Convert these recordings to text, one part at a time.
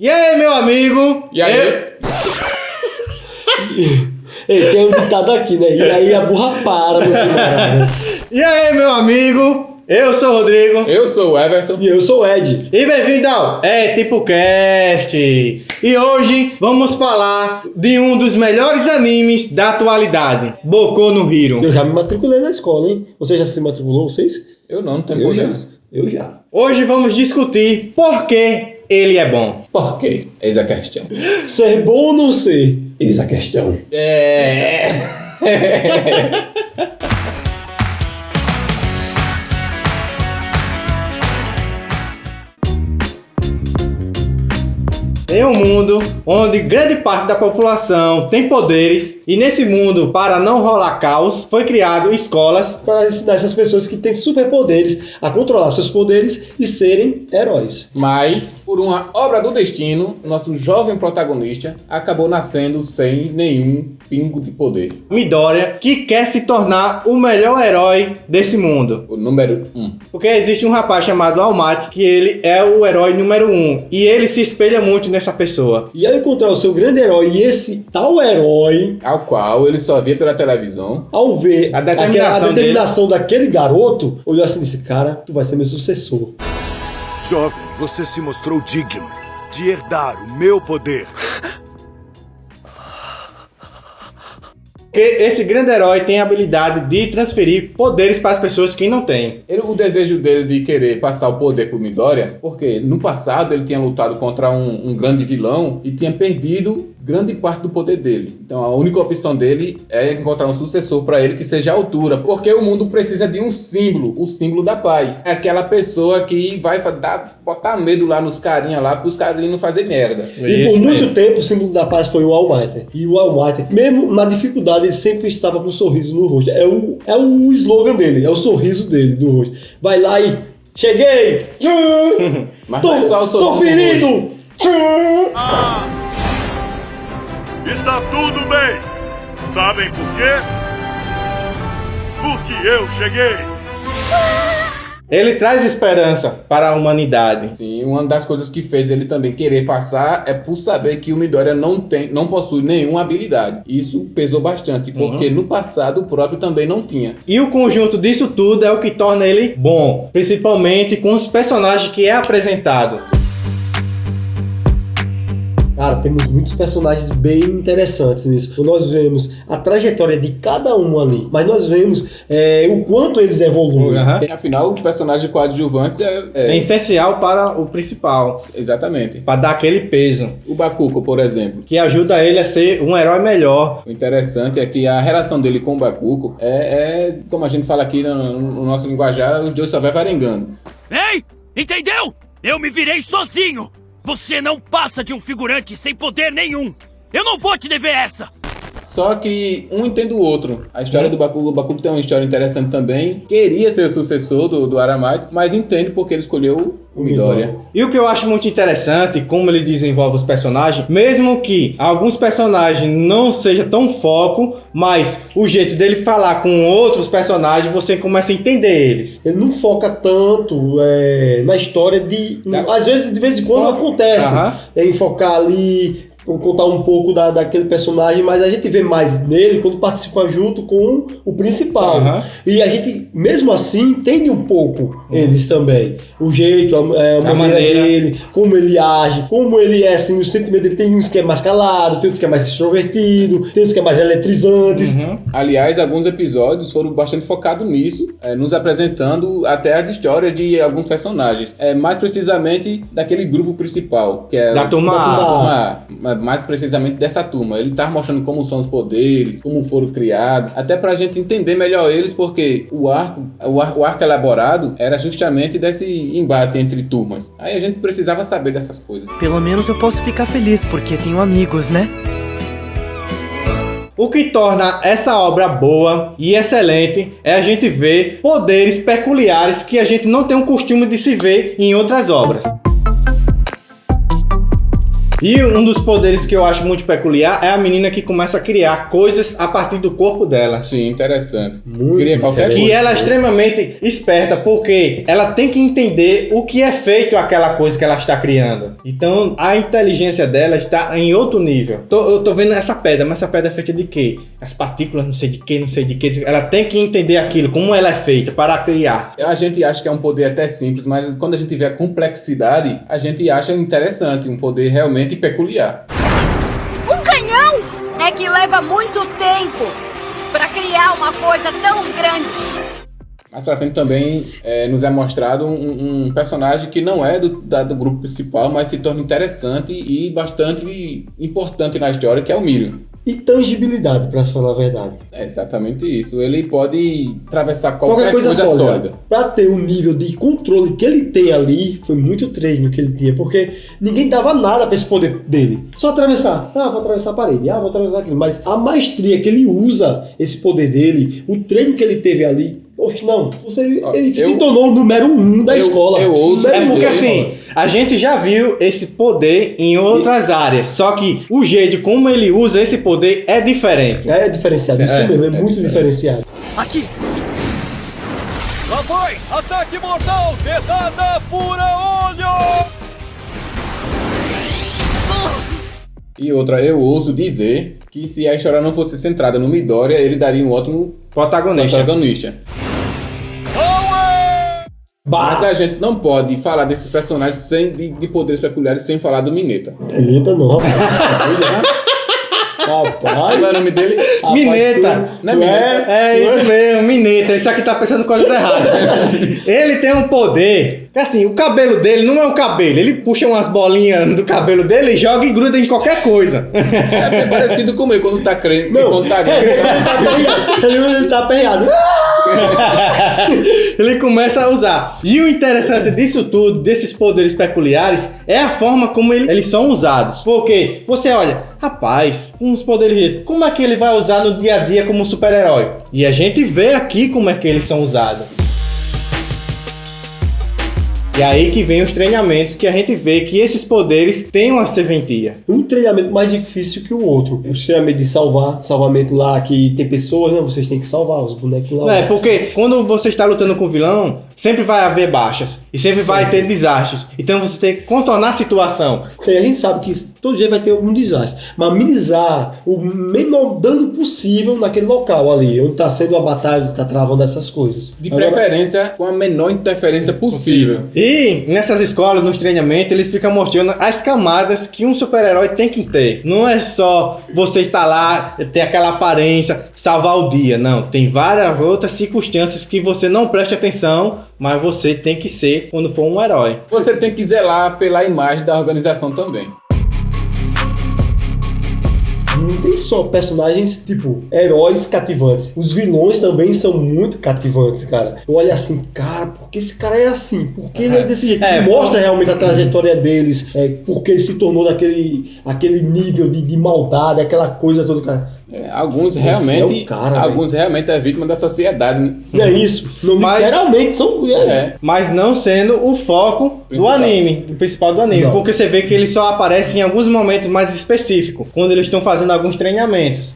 E aí, meu amigo? E aí? Ei, tem um ditado aqui, né? E aí a burra para, meu camarada. E aí, meu amigo? Eu sou o Rodrigo. Eu sou o Everton. E eu sou o Ed. E bem-vindo ao TipoCast. E hoje vamos falar de um dos melhores animes da atualidade, Boku no Hero. Eu já me matriculei na escola, hein? Você já se matriculou, vocês? Eu não tenho Eu já. poderes. Eu já. Hoje vamos discutir por que ele é bom. Por quê? Eis a questão. Ser bom ou não ser? Eis a questão. Em um mundo onde grande parte da população tem poderes, e nesse mundo, para não rolar caos, foi criado escolas Para ensinar essas pessoas que têm superpoderes a controlar seus poderes e serem heróis. Mas, por uma obra do destino, nosso jovem protagonista acabou nascendo sem nenhum pingo de poder. Midoriya, que quer se tornar o melhor herói desse mundo. O número 1. Porque existe um rapaz chamado All Might, que ele é o herói número 1. E ele se espelha muito nessa pessoa. E ao encontrar o seu grande herói e esse tal herói, Ao qual ele só via pela televisão. ao ver A determinação daquele garoto, olhou assim e disse: cara, tu vai ser meu sucessor. Jovem, você se mostrou digno de herdar o meu poder. Porque esse grande herói tem a habilidade de transferir poderes para as pessoas que não têm. O desejo dele de querer passar o poder pro Midoriya, porque no passado ele tinha lutado contra um grande vilão e tinha perdido grande parte do poder dele. Então a única opção dele é encontrar um sucessor para ele que seja a altura, porque o mundo precisa de um símbolo, o símbolo da paz. É aquela pessoa que vai botar medo lá nos carinha lá, para os carinhos não fazer merda. E por muito tempo o símbolo da paz foi o All Might. E o All Might, mesmo na dificuldade, ele sempre estava com um sorriso no rosto. É o slogan dele, é o sorriso dele do rosto. Vai lá e cheguei! Mas não é só o Tô sorriso. ferido! Está tudo bem. Sabem por quê? Porque eu cheguei. Ele traz esperança para a humanidade. Sim, uma das coisas que fez ele também querer passar é por saber que o Midoriya não possui nenhuma habilidade. Isso pesou bastante, porque no passado o próprio também não tinha. E o conjunto disso tudo é o que torna ele bom, principalmente com os personagens que é apresentado. Cara, temos muitos personagens bem interessantes nisso. Nós vemos a trajetória de cada um ali, mas nós vemos o quanto eles evoluem. Afinal, o personagem coadjuvante É essencial para o principal, Exatamente. para dar aquele peso, O Bakugo, por exemplo. que ajuda ele a ser um herói melhor. O interessante é que a relação dele com o Bakugo como a gente fala aqui no nosso linguajar, os dois só vai varengando. Ei! Entendeu? Eu me virei sozinho! Você não passa de um figurante sem poder nenhum! Eu não vou te dever essa! Só que um entende o outro. A história do Bakugo, o Bakugo tem uma história interessante também. Queria ser o sucessor do Aramite, mas entende porque ele escolheu o Midoriya. E o que eu acho muito interessante, como ele desenvolve os personagens, mesmo que alguns personagens não sejam tão foco, mas o jeito dele falar com outros personagens, você começa a entender eles. Ele não foca tanto na história de... Às vezes, de vez em quando acontece em focar ali, contar um pouco daquele personagem, mas a gente vê mais nele quando participa junto com o principal. E a gente, mesmo assim, entende um pouco eles também. O jeito, a maneira dele, como ele age, como ele é, assim, o sentimento dele. Tem uns que é mais calado, tem outros que é mais extrovertido, tem outros que é mais eletrizantes. Aliás, alguns episódios foram bastante focados nisso, nos apresentando até as histórias de alguns personagens. Mais precisamente daquele grupo principal, que é Da turma A. Mais precisamente dessa turma. Ele tá mostrando como são os poderes, como foram criados, até pra gente entender melhor eles, porque o arco elaborado era justamente desse embate entre turmas. Aí a gente precisava saber dessas coisas. Pelo menos eu posso ficar feliz porque tenho amigos, né? O que torna essa obra boa e excelente é a gente ver poderes peculiares que a gente não tem o costume de se ver em outras obras. E um dos poderes que eu acho muito peculiar é a menina que começa a criar coisas a partir do corpo dela. Sim, interessante. Muito Cria qualquer interessante. coisa. E ela é extremamente esperta, porque ela tem que entender o que é feito aquela coisa que ela está criando. Então, a inteligência dela está em outro nível. Eu tô vendo essa pedra, mas essa pedra é feita de quê? As partículas, não sei de quê, não sei de quê. Ela tem que entender aquilo, como ela é feita, para criar. A gente acha que é um poder até simples, mas quando a gente vê a complexidade, a gente acha interessante, um poder realmente peculiar. Um canhão é que leva muito tempo para criar uma coisa tão grande. Mais pra frente também nos é mostrado um personagem que não é do grupo principal, mas se torna interessante e bastante importante na história, que é o Miriam. E tangibilidade, pra falar a verdade. É exatamente isso. Ele pode atravessar qualquer coisa coisa sólida. sólida. Pra ter o nível de controle que ele tem ali, foi muito treino que ele tinha, porque ninguém dava nada pra esse poder dele. Só atravessar. Ah, vou atravessar a parede. Ah, vou atravessar aquilo. Mas a maestria que ele usa, esse poder dele, o treino que ele teve ali, poxa, não. Ele se tornou o número 1 da escola. Eu ouso É porque dizer, assim, a gente já viu esse poder em outras áreas, só que o jeito como ele usa esse poder é diferente. É diferenciado, isso mesmo, é muito diferente. diferenciado. Aqui! Lá foi! Ataque mortal! Dedada fura-olho! E outra, eu ouso dizer que se a história não fosse centrada no Midoriya, ele daria um ótimo protagonista. Mas a gente não pode falar desses personagens de poderes peculiares sem falar do Mineta. Eita, não, rapaz. Qual é o nome dele? Mineta. Não é Mineta? É isso mesmo, Mineta. Isso aqui tá pensando coisas erradas. Ele tem um poder que assim, o cabelo dele não é um cabelo. Ele puxa umas bolinhas do cabelo dele e joga e gruda em qualquer coisa. É bem parecido com ele quando tá crente. Não, Quando tá ele tá aperreado. Ele começa a usar. E o interessante disso tudo, desses poderes peculiares, é a forma como eles são usados. Porque você olha, rapaz, uns poderes, como é que ele vai usar no dia a dia como super-herói? E a gente vê aqui como é que eles são usados. E aí que vem os treinamentos, que a gente vê que esses poderes têm uma serventia. Um treinamento mais difícil que o outro. O treinamento de salvamento lá, que tem pessoas, não, vocês têm que salvar os bonecos lá. É, porque quando você está lutando com o vilão, sempre vai haver baixas. E sempre vai ter desastres. Então você tem que contornar a situação. Porque a gente sabe que todo dia vai ter algum desastre. Mas minimizar o menor dano possível naquele local ali, onde está sendo a batalha, está travando essas coisas. De preferência, com a menor interferência possível. E nessas escolas, nos treinamentos, eles ficam mostrando as camadas que um super-herói tem que ter. Não é só você estar lá, ter aquela aparência, salvar o dia. Não, tem várias outras circunstâncias que você não presta atenção, mas você tem que ser quando for um herói. Você tem que zelar pela imagem da organização também. Não tem só personagens, tipo, heróis cativantes. Os vilões também são muito cativantes, cara. Olha assim, cara, por que esse cara é assim? Por que ele é desse jeito? Mostra realmente a trajetória deles, por que ele se tornou aquele nível de maldade, aquela coisa toda, cara. Alguns Você realmente é o cara, alguns realmente é vítima da sociedade, né? Não é isso? Não, Mas- literalmente são... Mas não sendo o foco do Principal. anime, do principal do anime. Não. Porque você vê que ele só aparece em alguns momentos mais específicos, quando eles estão fazendo alguns treinamentos.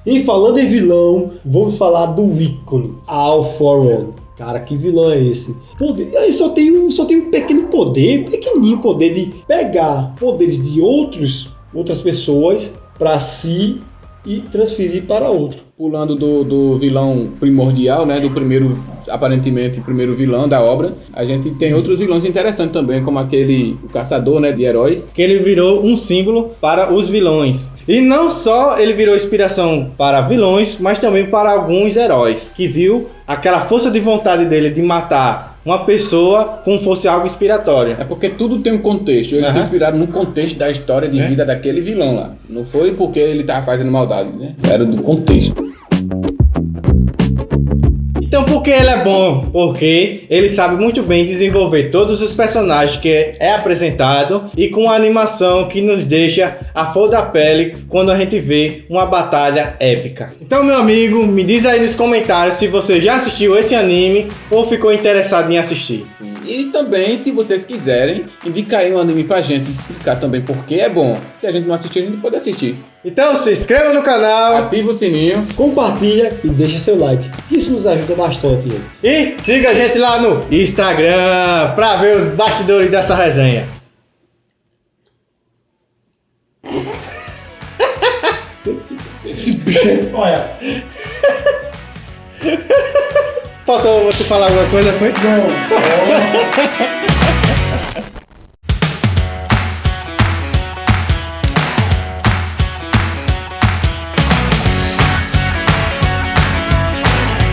E falando em vilão, vamos falar do ícone, All For One. Cara, que vilão é esse? Poder, aí só tem um pequeno poder, pequenininho poder de pegar poderes de outras pessoas para si e transferir para outro. Pulando do vilão primordial, né? Do primeiro, aparentemente, primeiro vilão da obra. A gente tem outros vilões interessantes também, como o caçador, né? De heróis. Que ele virou um símbolo para os vilões. E não só ele virou inspiração para vilões, mas também para alguns heróis. Que viu aquela força de vontade dele de matar uma pessoa como fosse algo inspiratório. É porque tudo tem um contexto. Eles se inspiraram no contexto da história de vida daquele vilão lá. Não foi porque ele tava fazendo maldade, né? Era do contexto. Então por que ele é bom? Porque ele sabe muito bem desenvolver todos os personagens que é apresentado e com uma animação que nos deixa a flor da pele quando a gente vê uma batalha épica. Então, meu amigo, me diz aí nos comentários se você já assistiu esse anime ou ficou interessado em assistir. Sim. E também, se vocês quiserem, indicar aí um anime pra gente e explicar também por que é bom. Se a gente não assistir, a gente pode assistir. Então se inscreva no canal, Ativa o sininho, compartilha e deixa seu like. Isso nos ajuda bastante. e siga a gente lá no Instagram pra ver os bastidores dessa resenha. Olha. Faltou você falar alguma coisa, foi? Não.